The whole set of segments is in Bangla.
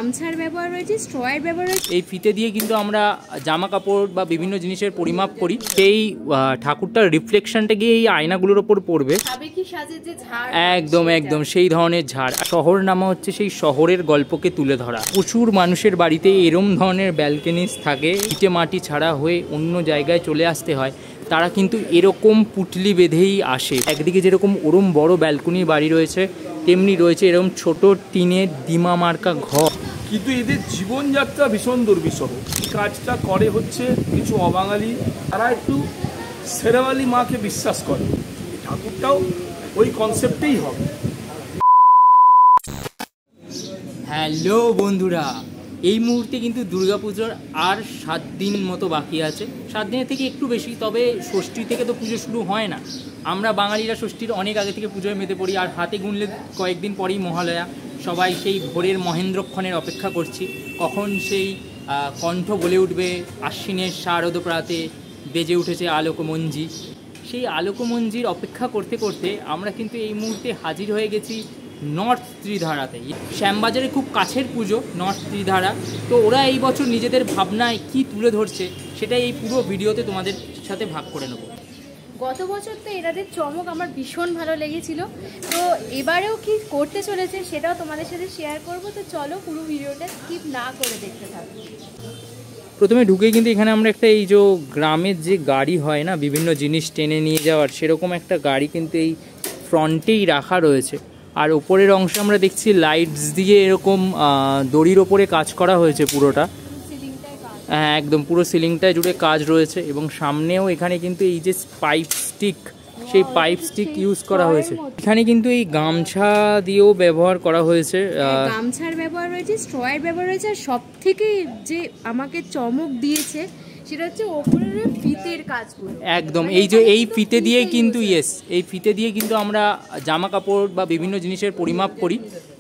গামছার ব্যবহার রয়েছে, স্ট্রয়ের ব্যবহার রয়েছে। এই ফিতে দিয়ে কিন্তু আমরা জামা কাপড় বা বিভিন্ন জিনিসের পরিমাপ করি। সেই ঠাকুরটার রিফ্লেকশনটা গিয়ে এই আয়নাগুলোর ওপর পড়বে। একদম একদম সেই ধরনের ঝাড়। শহর নামা হচ্ছে সেই শহরের গল্পকে তুলে ধরা। প্রচুর মানুষের বাড়িতে এরম ধরনের ব্যালকনিজ থাকে, ইটে মাটি ছাড়া হয়ে অন্য জায়গায় চলে আসতে হয়, তারা কিন্তু এরকম পুটলি বেঁধেই আসে। একদিকে যেরকম ওরম বড় ব্যালকনির বাড়ি রয়েছে, তেমনি রয়েছে এরকম ছোট টিনের দিমা মার্কা ঘর। কিন্তু এদের জীবনযাত্রা ভীষণ দুর্বিষহ। কাজটা করে হচ্ছে কিছু অবাঙালি, তারা একটু শেরাওয়ালি মাকে বিশ্বাস করে। ঠাকুরটাও ওই কনসেপ্টেই হবে। হ্যালো বন্ধুরা, এই মুহূর্তে কিন্তু দুর্গাপুজোর আর 7 দিন মতো বাকি আছে। 7 দিনের থেকে একটু বেশি, তবে ষষ্ঠী থেকে তো পুজো শুরু হয় না। আমরা বাঙালিরা ষষ্ঠীর অনেক আগে থেকে পুজোয় মেতে পড়ি, আর হাতে গুনলে কয়েকদিন পরেই মহালয়া। সবাই সেই ভোরের মহেন্দ্রক্ষণের অপেক্ষা করছি, কখন সেই কণ্ঠ বলে উঠবে আশ্বিনের শারদ প্রাতে বেজে উঠেছে আলোকমঞ্জি। সেই আলোকমঞ্জির অপেক্ষা করতে করতে আমরা কিন্তু এই মুহূর্তে হাজির হয়ে গেছি নর্থ ত্রিধারাতে। শ্যামবাজারে খুব কাছের পুজো নর্থ ত্রিধারা। তো ওরা এই বছর নিজেদের ভাবনায় কি তুলে ধরছে সেটাই এই পুরো ভিডিওতে তোমাদের সাথে ভাগ করে নেব। গত বছর তো এনাদের চমক আমার ভীষণ ভালো লেগেছিল, তো এবারেও কি করতে চলেছে সেটাও তোমাদের সাথে শেয়ার করব। তো চলো পুরো ভিডিওটা স্কিপ না করে দেখতে থাকো। প্রথমে ঢুকেই কিন্তু এখানে আমরা একটা এই যে গ্রামের যে গাড়ি হয় না বিভিন্ন জিনিস টেনে নিয়ে যাওয়ার, সেরকম একটা গাড়ি কিন্তু এই ফ্রন্টেই রাখা রয়েছে। আর ওপরের অংশে আমরা দেখছি লাইটস দিয়ে এরকম দড়ির ওপরে কাজ করা হয়েছে পুরোটা। হ্যাঁ একদম পুরো সিলিংটায় জুড়ে কাজ রয়েছে। এবং সামনেও এখানে কিন্তু এই যে পাইপ স্টিক, সেই পাইপ স্টিক ইউজ করা হয়েছে। এখানে কিন্তু এই গামছা দিয়েও ব্যবহার করা হয়েছে, গামছার ব্যবহার রয়েছে, স্ট্রয়ের ব্যবহার রয়েছে। আর সব থেকে যে আমাকে চমক দিয়েছে সেটা হচ্ছে ওপরের ফিতের কাজগুলো। একদম এই যে এই ফিতে দিয়ে কিন্তু এই ফিতে দিয়ে কিন্তু আমরা জামা কাপড় বা বিভিন্ন জিনিসের পরিমাপ করি।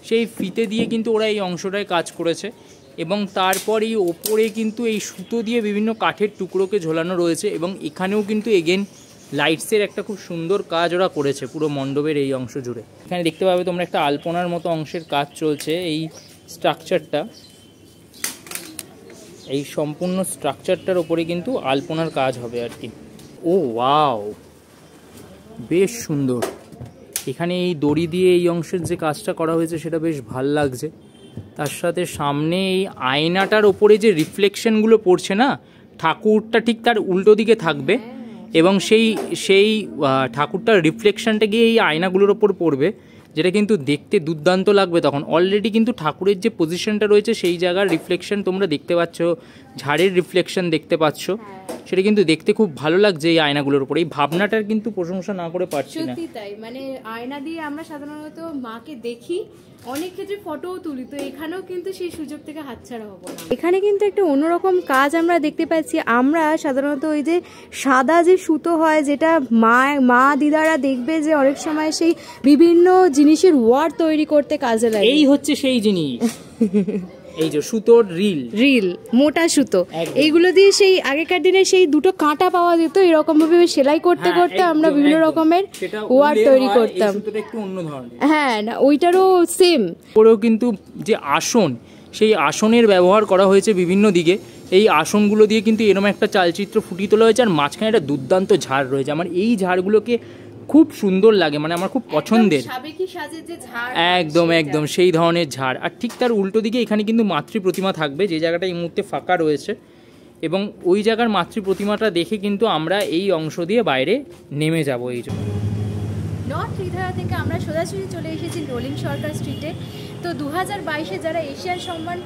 সেই ফিতে দিয়ে কিন্তু ওরা এই অংশটায় কাজ করেছে। এবং তারপর এই ওপরে কিন্তু এই সুতো দিয়ে বিভিন্ন কাঠের টুকরোকে ঝোলানো রয়েছে। এবং এখানেও কিন্তু এগেন লাইটসের একটা খুব সুন্দর কাজ ওরা করেছে পুরো মণ্ডপের এই অংশ জুড়ে। এখানে দেখতে পাবে তোমরা একটা আলপনার মতো অংশের কাজ চলছে। এই স্ট্রাকচারটা, এই সম্পূর্ণ স্ট্রাকচারটার ওপরে কিন্তু আলপনার কাজ হবে আর কি। ও ওয়াও, বেশ সুন্দর। এখানে এই দড়ি দিয়ে এই অংশের যে কাজটা করা হয়েছে সেটা বেশ ভাল লাগছে। তার সাথে সামনে এই আয়নাটার ওপরে যে রিফ্লেকশনগুলো পড়ছে না, ঠাকুরটা ঠিক তার উল্টো দিকে থাকবে এবং সেই ঠাকুরটার রিফ্লেকশনটা গিয়ে এই আয়নাগুলোর ওপর পড়বে, যেটা কিন্তু দেখতে দুর্দান্ত লাগবে। তখন অলরেডি কিন্তু ঠাকুরের যে পজিশনটা রয়েছে সেই জায়গার রিফ্লেকশন তোমরা দেখতে পাচ্ছ, ঝাড়ের রিফ্লেকশন দেখতে পাচ্ছ, সেটা কিন্তু দেখতে খুব ভালো লাগছে এই আয়নাগুলোর উপর। এই ভাবনাটার কিন্তু প্রশংসা না করে পারছি না। সত্যি তাই, মানে আয়না দিয়ে আমরা সাধারণত মাকে দেখি, অনেক ক্ষেত্রে ফটোও তুলি, তো এখানেও কিন্তু সেই সুযোগ থেকে হাতছাড়া হবো না। এখানে কিন্তু একটা অন্যরকম কাজ আমরা দেখতে পাচ্ছি। আমরা সাধারণত ওই যে সাদা যে সুতো হয়, যেটা মা দিদারা দেখবে যে অনেক সময় সেই বিভিন্ন জিনিসের ওয়ার তৈরি করতে কাজে লাগে, এই হচ্ছে সেই জিনিস। এই যে সুতোর রিল মোটা সুতো, এইগুলো দিয়ে সেই আগেকার দিনে সেই দুটো কাঁটা পাওয়া যেত, এরকম ভাবে সেলাই করতে করতে আমরা বিভিন্ন রকমের ওয়ার তৈরি করতাম। একটু অন্য ধরনের, হ্যাঁ না ওইটারও সেম। ওরেও কিন্তু যে আসন, সেই আসনের ব্যবহার করা হয়েছে বিভিন্ন দিকে। এই আসনগুলো দিয়ে কিন্তু এরকম একটা চালচিত্র ফুটিয়ে তোলা হয়েছে। আর মাঝখানে একটা দুর্দান্ত ঝাড় রয়েছে। আমার এই ঝাড়গুলোকে খুব সুন্দর লাগে, মানে আমার খুব পছন্দের। একদম একদম সেই ধরনের ঝাড়। আর ঠিক তার উল্টো দিকে এখানে কিন্তু মাতৃ প্রতিমা থাকবে, যে জায়গাটা এই মুহূর্তে ফাঁকা রয়েছে। এবং ওই জায়গার মাতৃ প্রতিমাটা দেখে কিন্তু আমরা এই অংশ দিয়ে বাইরে নেমে যাব। এই জন্য নর্থ ত্রিধারা থেকে আমরা সোজাসুজি চলে এসেছি রোলিং সরকার স্ট্রিটে। তো 2022-এ যারা এশিয়ান সম্মান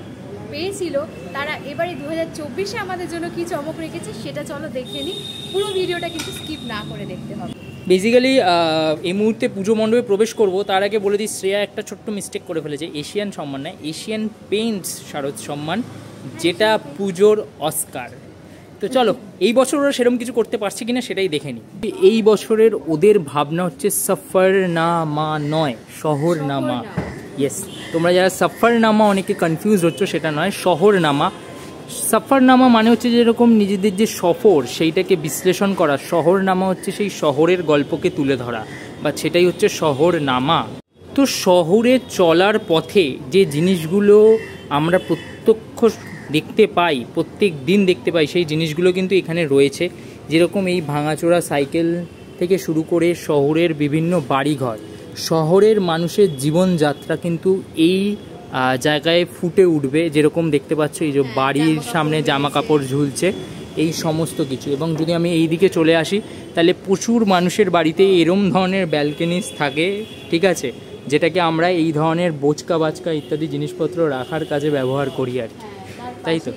পেয়েছিল, তারা এবারে 2024-এ আমাদের জন্য কি চমক রেখেছে সেটা চলো দেখে নিই। পুরো ভিডিওটা কিন্তু স্কিপ না করে দেখতে হবে। বেসিক্যালি এই মুহূর্তে পুজো মণ্ডপে প্রবেশ করব তার আগে বলে দিই, শ্রেয়া একটা ছোট্ট মিস্টেক করে ফেলেছে। এশিয়ান সম্মান নয়, এশিয়ান পেইন্টস শারদ সম্মান, যেটা পুজোর অস্কার। তো চলো এই বছর ওরা সেরকম কিছু করতে পারছে কিনা সেটাই দেখে নিই। এই বছরের ওদের ভাবনা হচ্ছে সফরনামা নয়, শহরনামা। ইয়েস, তোমরা যারা সফরনামা অনেকে কনফিউজ হচ্ছ, সেটা নয়, শহরনামা। সফরনামা মানে হচ্ছে যেরকম নিজেদের যে সফর সেইটাকে বিশ্লেষণ করা, শহরনামা হচ্ছে সেই শহরের গল্পকে তুলে ধরা, বা সেটাই হচ্ছে শহরনামা। তো শহরে চলার পথে যে জিনিসগুলো আমরা প্রত্যক্ষ দেখতে পাই, প্রত্যেক দিন দেখতে পাই, সেই জিনিসগুলো কিন্তু এখানে রয়েছে। যেরকম এই ভাঙাচোরা সাইকেল থেকে শুরু করে শহরের বিভিন্ন বাড়িঘর, শহরের মানুষের জীবনযাত্রা কিন্তু এই জায়গায় ফুটে উঠবে। যেরকম দেখতে পাচ্ছ এই যে বাড়ির সামনে জামা কাপড় ঝুলছে, এই সমস্ত কিছু। এবং যদি আমি এই দিকে চলে আসি তাহলে প্রচুর মানুষের বাড়িতে এরম ধরনের ব্যালকনিজ থাকে, ঠিক আছে, যেটাকে আমরা এই ধরনের বোচকা বাচকা ইত্যাদি জিনিসপত্র রাখার কাজে ব্যবহার করি আর কি, তাই তো।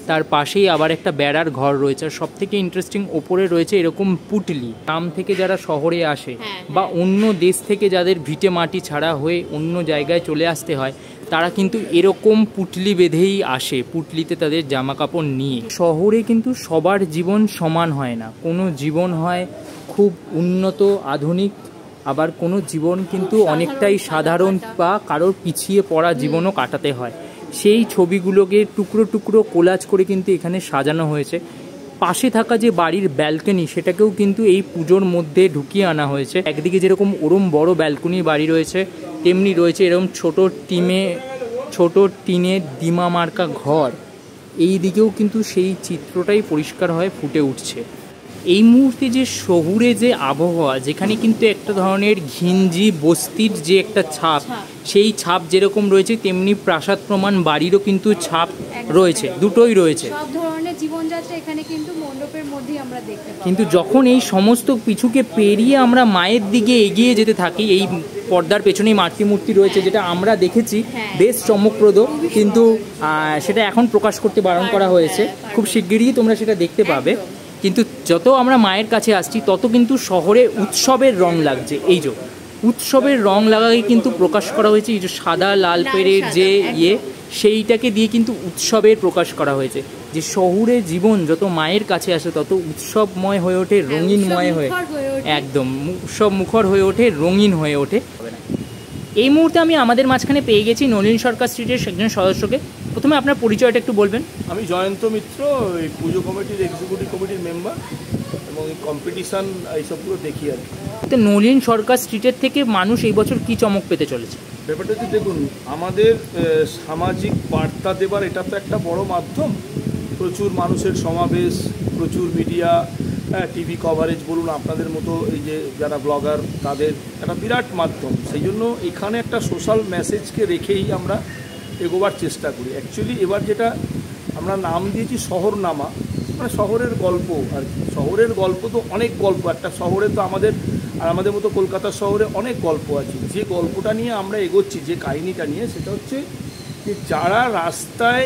তার পাশেই আবার একটা বেড়ার ঘর রয়েছে। আর সব থেকে ইন্টারেস্টিং ওপরে রয়েছে এরকম পুটলি। গ্রাম থেকে যারা শহরে আসে বা অন্য দেশ থেকে যাদের ভিটে মাটি ছাড়া হয়ে অন্য জায়গায় চলে আসতে হয়, তারা কিন্তু এরকম পুটলি বেঁধেই আসে, পুটলিতে তাদের জামা কাপড় নিয়ে। শহরে কিন্তু সবার জীবন সমান হয় না, কোনো জীবন হয় খুব উন্নত আধুনিক, আবার কোনো জীবন কিন্তু অনেকটাই সাধারণ বা কারোর পিছিয়ে পড়া জীবনও কাটাতে হয়। সেই ছবিগুলোকে টুকরো টুকরো কোলাজ করে কিন্তু এখানে সাজানো হয়েছে। পাশে থাকা যে বাড়ির ব্যালকনি, সেটাকেও কিন্তু এই পুজোর মধ্যে ঢুকিয়ে আনা হয়েছে। একদিকে যেরকম ওরম বড় ব্যালকনি বাড়ি রয়েছে, তেমনি রয়েছে এরকম ছোট টিনের ডিমা মার্কা ঘর। এই দিকেও কিন্তু সেই চিত্রটাই পরিষ্কার হয়ে ফুটে উঠছে। এই মুহূর্তে যে শহুরে যে আবহাওয়া, যেখানে কিন্তু একটা ধরনের ঘিঞ্জি বস্তির যে একটা ছাপ, সেই ছাপ যেরকম রয়েছে তেমনি প্রাসাদ প্রমাণ বাড়িরও কিন্তু ছাপ রয়েছে, দুটোই রয়েছে। সব ধরনের জীবনযাত্রা এখানে কিন্তু মণ্ডপের মধ্যেই আমরা দেখতে পাই। কিন্তু যখন এই সমস্ত কিছুকে পেরিয়ে আমরা মায়ের দিকে এগিয়ে যেতে থাকি, এই পর্দার পেছনেই মাতৃমূর্তি রয়েছে, যেটা আমরা দেখেছি বেশ চমকপ্রদ, কিন্তু সেটা এখন প্রকাশ করতে বারণ করা হয়েছে। খুব শিগগিরই তোমরা সেটা দেখতে পাবে। কিন্তু যত আমরা মায়ের কাছে আসছি তত কিন্তু শহরে উৎসবের রং লাগছে। এই যে উৎসবের রং লাগাকে কিন্তু প্রকাশ করা হয়েছে, এই যে সাদা লাল পেড়ের যে সেইটাকে দিয়ে কিন্তু উৎসবের প্রকাশ করা হয়েছে। যে শহুরে জীবন যত মায়ের কাছে আসে তত উৎসবময় হয়ে ওঠে, রঙিনময় হয়ে, একদম উৎসব মুখর হয়ে ওঠে, রঙিন হয়ে ওঠে। এই মুহূর্তে আমি আমাদের মাঝখানে পেয়ে গেছি নলিন সরকার স্ট্রিটের একজন সদস্যকে। প্রথমে আপনার পরিচয়টা একটু বলবেন। আমি জয়ন্ত মিত্র, এই পুজো কমিটির এক্সিকিউটিভ কমিটির মেম্বার, এবং এই কম্পিটিশান এইসবগুলো দেখি আর কি। তো নলিন সরকার স্ট্রিটের থেকে মানুষ এই বছর কি চমক পেতে চলেছে? ব্যাপারটা হচ্ছে, দেখুন, আমাদের সামাজিক বার্তা দেবার এটা তো একটা বড় মাধ্যম। প্রচুর মানুষের সমাবেশ, প্রচুর মিডিয়া, টিভি কভারেজ বলুন, আপনাদের মতো এই যে যারা ব্লগার, তাদের একটা বিরাট মাধ্যম। সেই জন্য এখানে একটা সোশ্যাল মেসেজকে রেখেই আমরা এগোবার চেষ্টা করি। অ্যাকচুয়ালি এবার যেটা আমরা নাম দিয়েছি শহরনামা, মানে শহরের গল্প আর কি। শহরের গল্প তো অনেক গল্প, একটা শহরে তো আমাদের মতো কলকাতা শহরে অনেক গল্প আছে। যে গল্পটা নিয়ে আমরা এগোচ্ছি, যে কাহিনিটা নিয়ে, সেটা হচ্ছে যে যারা রাস্তায়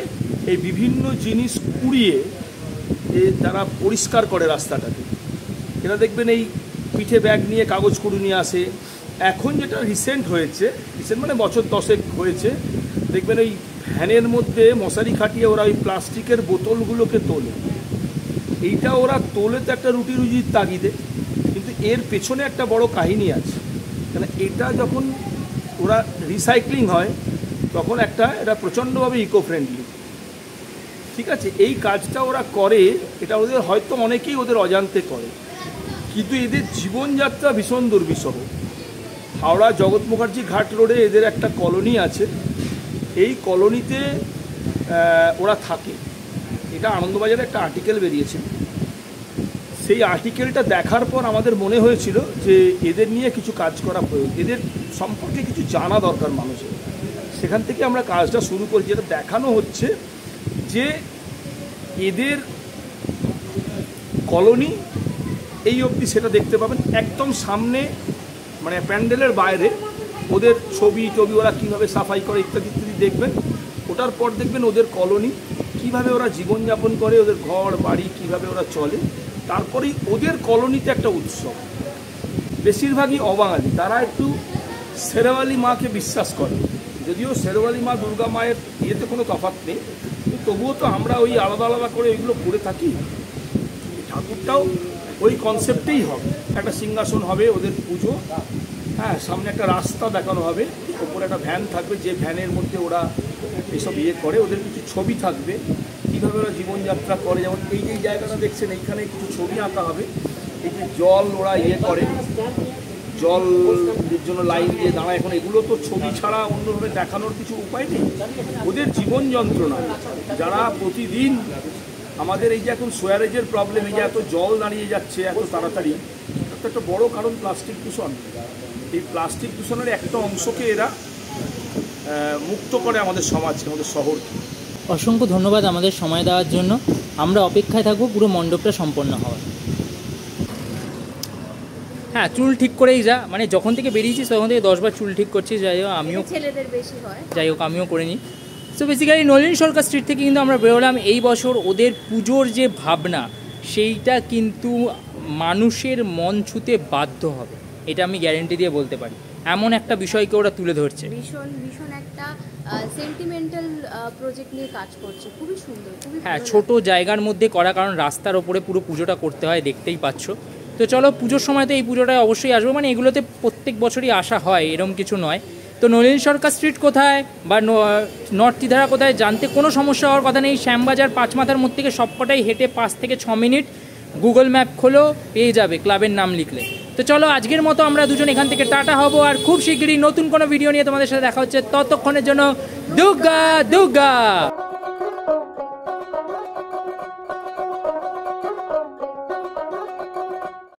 এই বিভিন্ন জিনিস কুড়িয়ে যারা পরিষ্কার করে রাস্তাটাকে, এরা দেখবেন এই পিঠে ব্যাগ নিয়ে কাগজ কুড়ি নিয়ে আসে। এখন যেটা রিসেন্ট মানে বছর 10 হয়েছে, দেখবেন ওই ভ্যানের মধ্যে মশারি খাটিয়ে ওরা ওই প্লাস্টিকের বোতলগুলোকে তোলে। এইটা ওরা তোলে তো একটা রুটি রুজির তাগিদে, কিন্তু এর পেছনে একটা বড় কাহিনী আছে। কেন এটা যখন ওরা রিসাইক্লিং হয় তখন এটা প্রচণ্ডভাবে ইকো ফ্রেন্ডলি, ঠিক আছে। এই কাজটা ওরা করে, এটা ওদের হয়তো অনেকেই ওদের অজান্তে করে, কিন্তু এদের জীবনযাত্রা ভীষণ দুর্বিষহ। হাওড়া জগৎ মুখার্জি ঘাট রোডে এদের একটা কলোনি আছে। এই কলোনিতে ওরা থাকে। এটা আনন্দবাজারে একটা আর্টিকেল বেরিয়েছে। সেই আর্টিকেলটা দেখার পর আমাদের মনে হয়েছিল যে এদের নিয়ে কিছু কাজ করা প্রয়োজন, এদের সম্পর্কে কিছু জানা দরকার মানুষের। সেখান থেকে আমরা কাজটা শুরু করি, যেটা দেখানো হচ্ছে যে এদের কলোনি এই অবধি সেটা দেখতে পাবেন। একদম সামনে মানে প্যান্ডেলের বাইরে ওদের ছবি ওরা কীভাবে সাফাই করে ইত্যাদি দেখবেন। ওটার পর দেখবেন ওদের কলোনি কীভাবে ওরা জীবনযাপন করে, ওদের ঘর বাড়ি কীভাবে ওরা চলে। তারপরেই ওদের কলোনিতে একটা উৎসব। বেশিরভাগই অবাঙালি, তারা একটু শেরওয়ালি মাকে বিশ্বাস করে। যদিও শেরওয়ালি মা দুর্গা মায়ের ইয়েতে কোনো তফাৎ নেই, তবুও তো আমরা ওই আলাদা আলাদা করে ওইগুলো করে থাকি। ঠাকুরটাও ওই কনসেপ্টেই হবে, একটা সিংহাসন হবে, ওদের পুজো, হ্যাঁ, সামনে একটা রাস্তা দেখানো হবে, ওপরে একটা ভ্যান থাকবে, যে ভ্যানের মধ্যে ওরা এসব করে, ওদের কিছু ছবি থাকবে কীভাবে ওরা জীবনযাত্রা করে। যেমন এই যে জায়গাটা দেখছেন, এইখানে কিছু ছবি আঁকা হবে। এই যে জল ওরা করে, জলের জন্য লাইন দিয়ে দাঁড়ায়, এখন এগুলো তো ছবি ছাড়া অন্যভাবে দেখানোর কিছু উপায় নেই। ওদের জীবন যন্ত্রণা, যারা প্রতিদিন আমাদের এই যে এখন সোয়ারেজের প্রবলেম, এই যে এত জল দাঁড়িয়ে যাচ্ছে এত তাড়াতাড়ি, একটা বড় কারণ প্লাস্টিক দূষণ। এই প্লাস্টিক দূষণের একটা অংশকে এরা মুক্ত করে আমাদের সমাজকে, আমাদের শহরকে। অসংখ্য ধন্যবাদ আমাদের সময় দেওয়ার জন্য। আমরা অপেক্ষায় থাকবো পুরো মণ্ডপটা সম্পন্ন হওয়ার। হ্যাঁ, চুল ঠিক করেই যা, মানে যখন থেকে বেরিয়েছিস তখন থেকে 10 বার চুল ঠিক করছিস। যাই হোক আমিও, ছেলেদের বেশি হয়, যাই হোক আমিও করে নিই। সো বেসিক্যালি নলিন সরকার স্ট্রিট থেকে কিন্তু আমরা বেরোলাম। এই বছর ওদের পুজোর যে ভাবনা, সেইটা কিন্তু মানুষের মন ছুঁতে বাধ্য হবে, এটা আমি গ্যারেন্টি দিয়ে বলতে পারি। এমন একটা বিষয়কে ওরা তুলে ধরছে, ভীষণ ভীষণ একটা সেন্টিমেন্টাল প্রজেক্ট নিয়ে কাজ করছে, খুবই সুন্দর, খুবই হ্যাঁ, ছোট জায়গার মধ্যে করা, কারণ রাস্তার ওপরে পুরো পুজোটা করতে হয়, দেখতেই পাচ্ছ। তো চলো, পুজোর সময় তো এই পুজোটায় অবশ্যই আসবো, মানে এগুলোতে প্রত্যেক বছরই আসা হয়, এরকম কিছু নয়। তো নলিন সরকার স্ট্রিট কোথায় বা নর্থ ত্রিধারা কোথায় জানতে কোনো সমস্যা হওয়ার কথা নেই। শ্যামবাজার 5 মাথার মধ্যে থেকে সবকটাই হেঁটে 5 থেকে 6 মিনিট, গুগল ম্যাপ খোলো পেয়ে যাবে ক্লাবের নাম লিখলে। তো চলো, আজকের মতো আমরা দুজন এখান থেকে টাটা হব, আর খুব শিগগিরই নতুন কোনো ভিডিও নিয়ে তোমাদের সাথে দেখা হচ্ছে। ততক্ষণের জন্য দুর্গা দুর্গা।